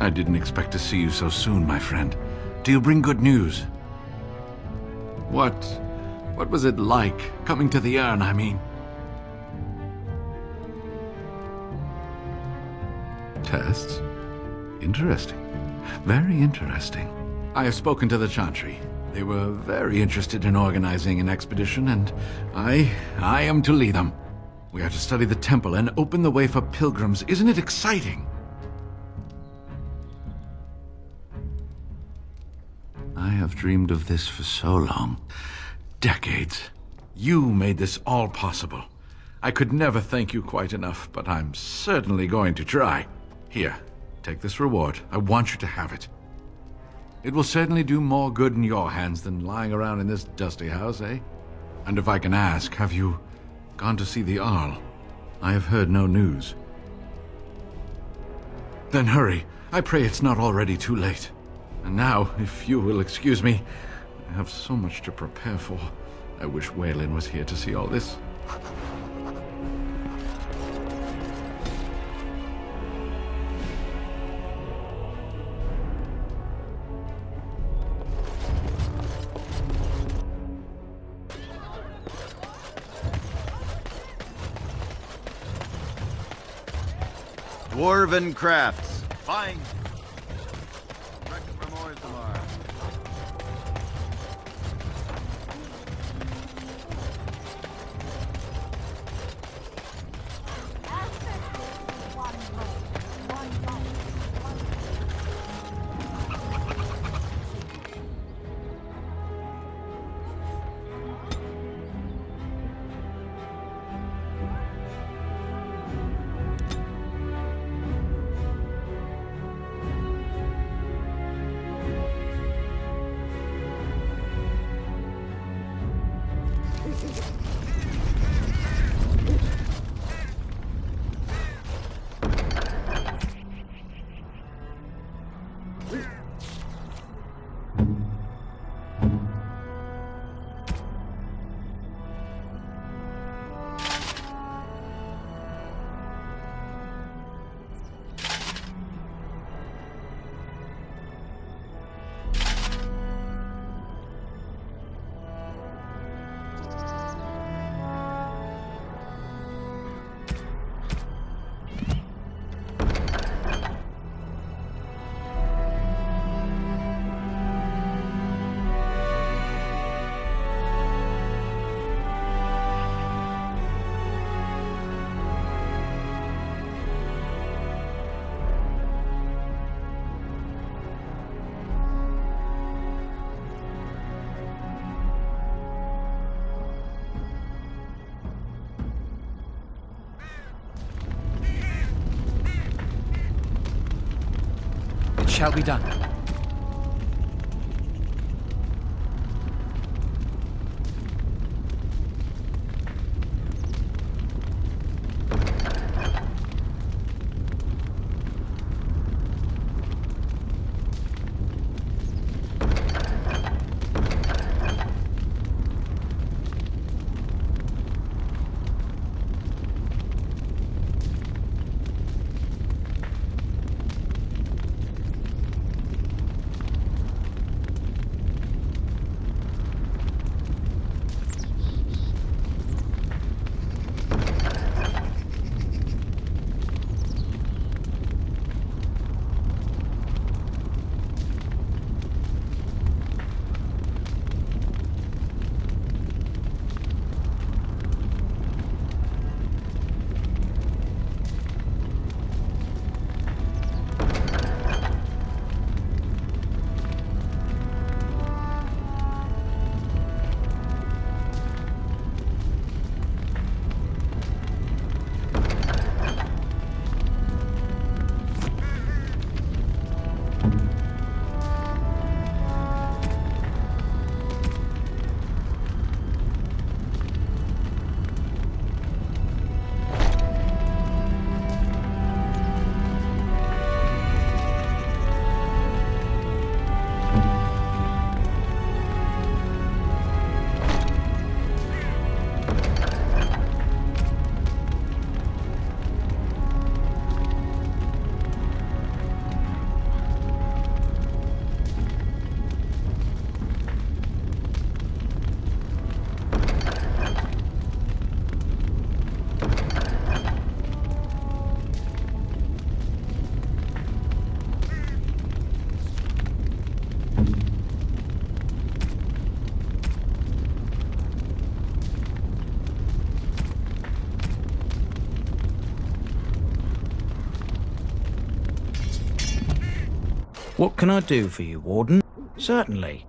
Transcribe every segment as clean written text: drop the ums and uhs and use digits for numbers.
I didn't expect to see you so soon, my friend. Do you bring good news? What was it like, coming to the urn, I mean? Tests? Interesting. Very interesting. I have spoken to the Chantry. They were very interested in organizing an expedition, and I am to lead them. We are to study the temple and open the way for pilgrims. Isn't it exciting? I have dreamed of this for so long. Decades. You made this all possible. I could never thank you quite enough, but I'm certainly going to try. Here, take this reward. I want you to have it. It will certainly do more good in your hands than lying around in this dusty house, eh? And if I can ask, have you gone to see the Arl? I have heard no news. Then hurry. I pray it's not already too late. And now, if you will excuse me, I have so much to prepare for. I wish Waylon was here to see all this. Dwarven crafts. Fine. Reckon from Ostagar. Shall be done. What can I do for you, Warden? Certainly.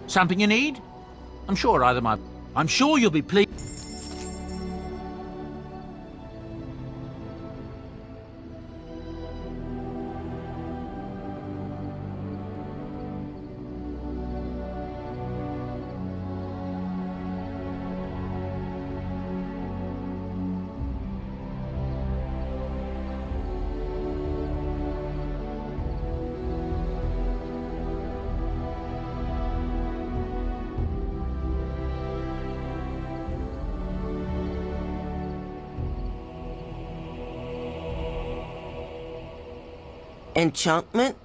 Something you need? I'm sure you'll be pleased. Enchantment?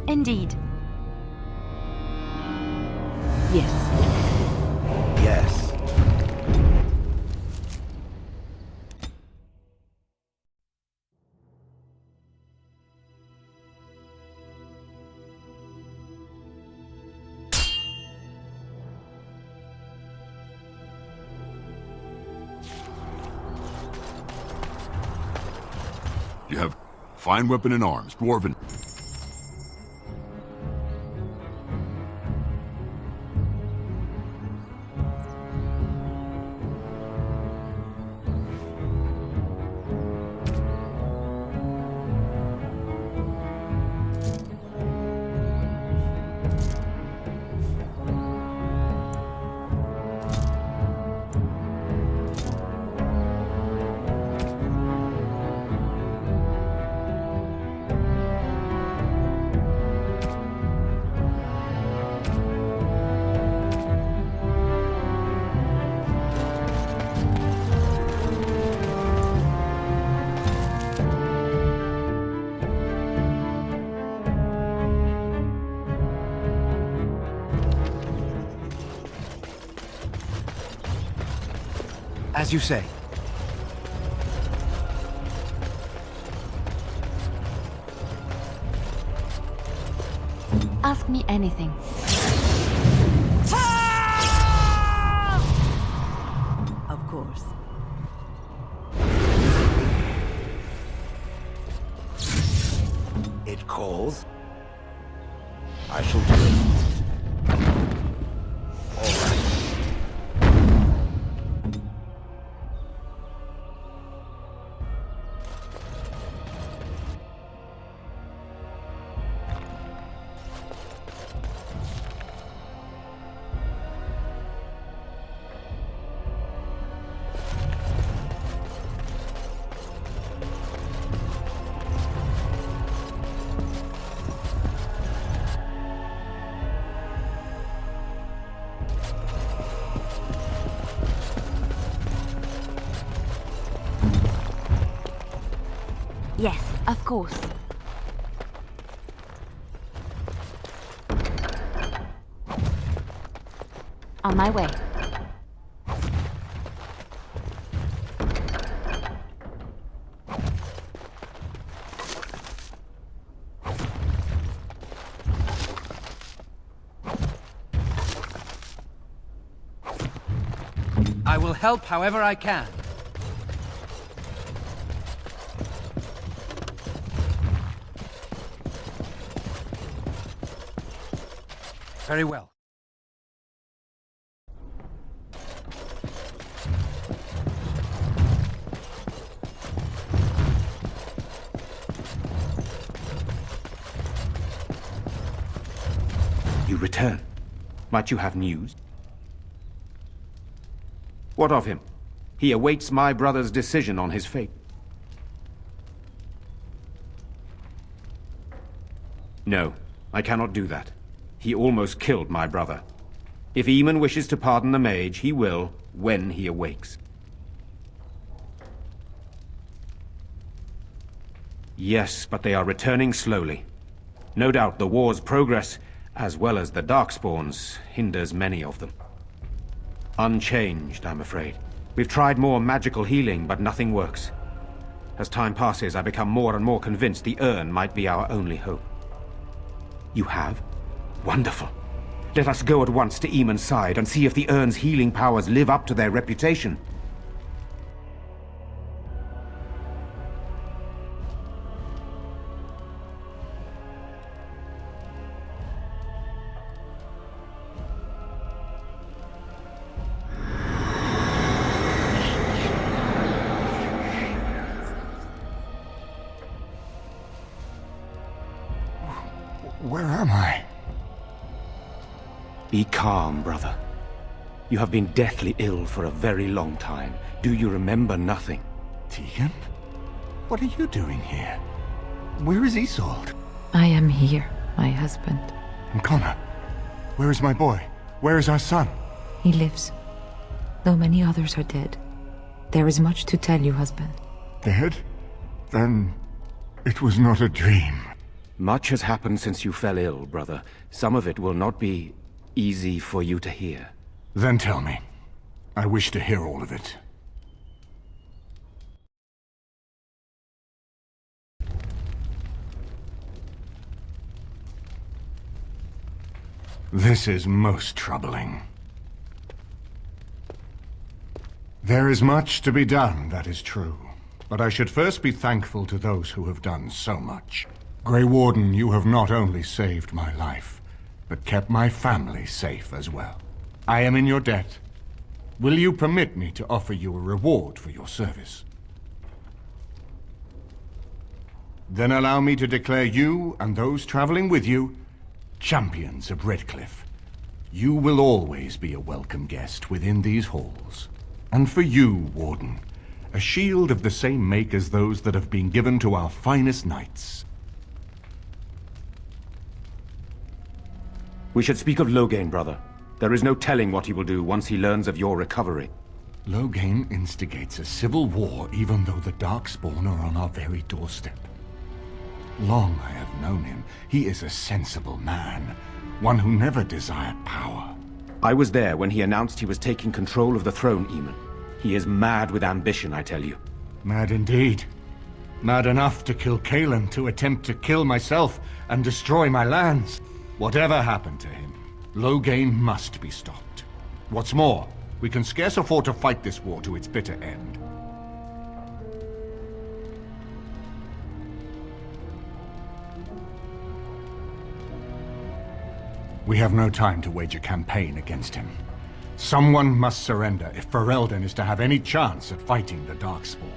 Indeed. Yes. Yes. You have fine weapon and arms, dwarven. As you say. Ask me anything. Of course. It calls. I shall do it. All right. Of course. On my way. I will help however I can. Very well. You return. Might you have news? What of him? He awaits my brother's decision on his fate. No, I cannot do that. He almost killed my brother. If Eamon wishes to pardon the mage, he will, when he awakes. Yes, but they are returning slowly. No doubt the war's progress, as well as the Darkspawns, hinders many of them. Unchanged, I'm afraid. We've tried more magical healing, but nothing works. As time passes, I become more and more convinced the urn might be our only hope. You have? Wonderful. Let us go at once to Eamon's side and see if the urn's healing powers live up to their reputation. Where am I? Be calm, brother. You have been deathly ill for a very long time. Do you remember nothing? Tegan? What are you doing here? Where is Isolde? I am here, my husband. And Connor? Where is my boy? Where is our son? He lives, though many others are dead. There is much to tell you, husband. Dead? Then it was not a dream. Much has happened since you fell ill, brother. Some of it will not be easy for you to hear. Then tell me. I wish to hear all of it. This is most troubling. There is much to be done, that is true. But I should first be thankful to those who have done so much. Grey Warden, you have not only saved my life, but kept my family safe as well. I am in your debt. Will you permit me to offer you a reward for your service? Then allow me to declare you and those traveling with you champions of Redcliffe. You will always be a welcome guest within these halls. And for you, Warden, a shield of the same make as those that have been given to our finest knights. We should speak of Loghain, brother. There is no telling what he will do once he learns of your recovery. Loghain instigates a civil war even though the Darkspawn are on our very doorstep. Long I have known him. He is a sensible man, one who never desired power. I was there when he announced he was taking control of the throne, Eamon. He is mad with ambition, I tell you. Mad indeed. Mad enough to kill Kaelan, to attempt to kill myself and destroy my lands. Whatever happened to him, Loghain must be stopped. What's more, we can scarce afford to fight this war to its bitter end. We have no time to wage a campaign against him. Someone must surrender if Ferelden is to have any chance at fighting the Darkspawn.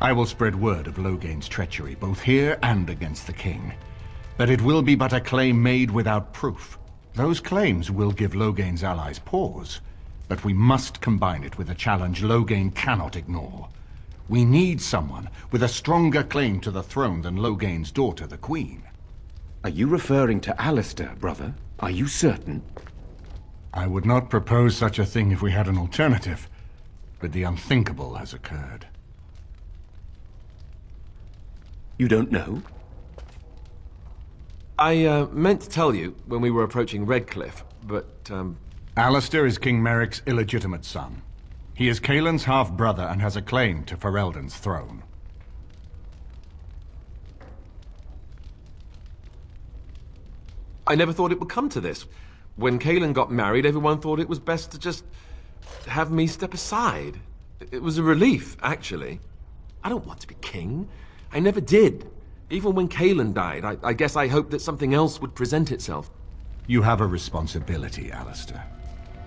I will spread word of Loghain's treachery, both here and against the king. But it will be but a claim made without proof. Those claims will give Loghain's allies pause, but we must combine it with a challenge Loghain cannot ignore. We need someone with a stronger claim to the throne than Loghain's daughter, the Queen. Are you referring to Alistair, brother? Are you certain? I would not propose such a thing if we had an alternative, but the unthinkable has occurred. You don't know? I meant to tell you when we were approaching Redcliffe, but, Alistair is King Merrick's illegitimate son. He is Kaelin's half-brother and has a claim to Ferelden's throne. I never thought it would come to this. When Kaelin got married, everyone thought it was best to just have me step aside. It was a relief, actually. I don't want to be king. I never did. Even when Kaelin died, I guess I hoped that something else would present itself. You have a responsibility, Alistair.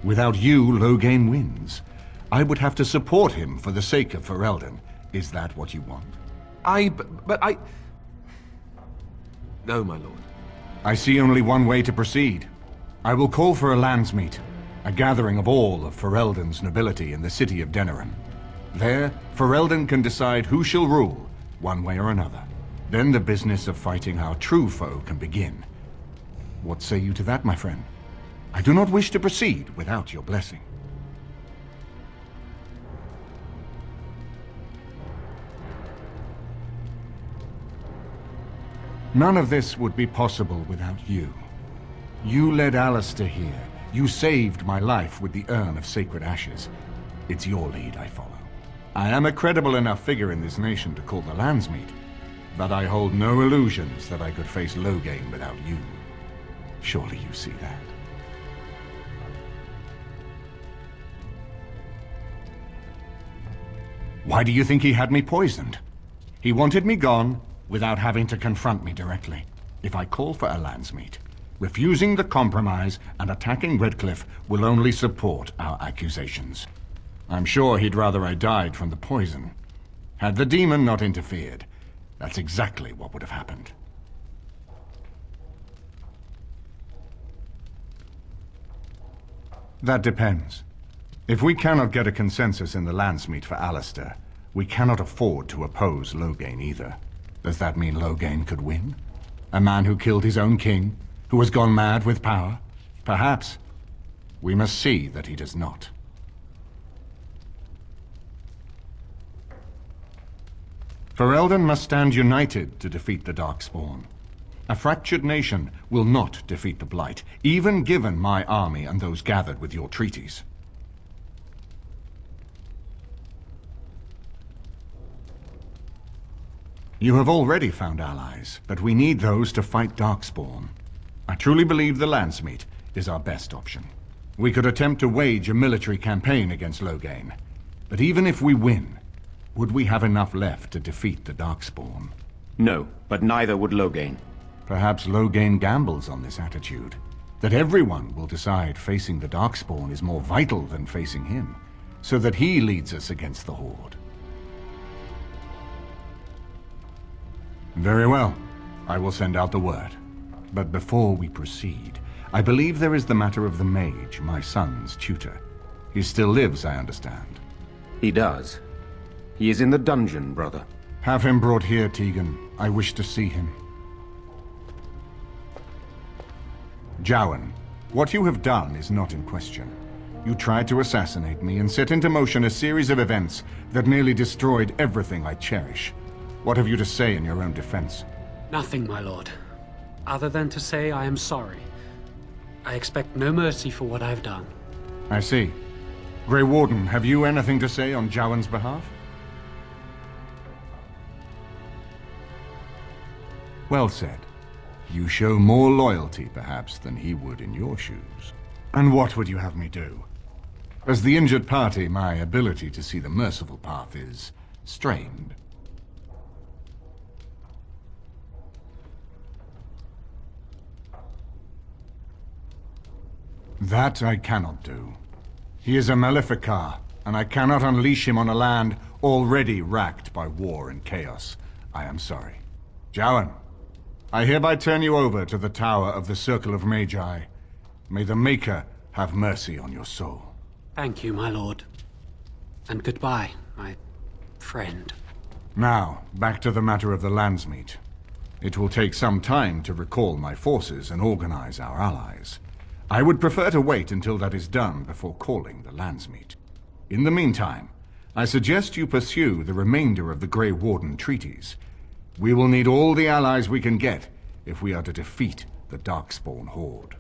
Without you, Loghain wins. I would have to support him for the sake of Ferelden. Is that what you want? But I... No, my lord. I see only one way to proceed. I will call for a landsmeet, a gathering of all of Ferelden's nobility in the city of Denerim. There, Ferelden can decide who shall rule, one way or another. Then the business of fighting our true foe can begin. What say you to that, my friend? I do not wish to proceed without your blessing. None of this would be possible without you. You led Alistair here. You saved my life with the Urn of Sacred Ashes. It's your lead I follow. I am a credible enough figure in this nation to call the landsmeet, but I hold no illusions that I could face Loghain without you. Surely you see that. Why do you think he had me poisoned? He wanted me gone without having to confront me directly. If I call for a landsmeet, refusing the compromise and attacking Redcliffe will only support our accusations. I'm sure he'd rather I died from the poison. Had the demon not interfered, that's exactly what would have happened. That depends. If we cannot get a consensus in the landsmeet for Alistair, we cannot afford to oppose Loghain either. Does that mean Loghain could win? A man who killed his own king, who has gone mad with power? Perhaps. We must see that he does not. Ferelden must stand united to defeat the Darkspawn. A fractured nation will not defeat the Blight, even given my army and those gathered with your treaties. You have already found allies, but we need those to fight Darkspawn. I truly believe the landsmeet is our best option. We could attempt to wage a military campaign against Loghain, but even if we win, would we have enough left to defeat the Darkspawn? No, but neither would Loghain. Perhaps Loghain gambles on this attitude, that everyone will decide facing the Darkspawn is more vital than facing him, so that he leads us against the Horde. Very well. I will send out the word. But before we proceed, I believe there is the matter of the mage, my son's tutor. He still lives, I understand. He does. He is in the dungeon, brother. Have him brought here, Tegan. I wish to see him. Jowan, what you have done is not in question. You tried to assassinate me and set into motion a series of events that nearly destroyed everything I cherish. What have you to say in your own defense? Nothing, my lord. Other than to say I am sorry. I expect no mercy for what I've done. I see. Grey Warden, have you anything to say on Jowan's behalf? Well said. You show more loyalty, perhaps, than he would in your shoes. And what would you have me do? As the injured party, my ability to see the merciful path is strained. That I cannot do. He is a Maleficar, and I cannot unleash him on a land already racked by war and chaos. I am sorry. Jowan, I hereby turn you over to the Tower of the Circle of Magi. May the Maker have mercy on your soul. Thank you, my lord. And goodbye, my friend. Now, back to the matter of the landsmeet. It will take some time to recall my forces and organize our allies. I would prefer to wait until that is done before calling the Landsmeet. In the meantime, I suggest you pursue the remainder of the Grey Warden treaties. We will need all the allies we can get if we are to defeat the Darkspawn Horde.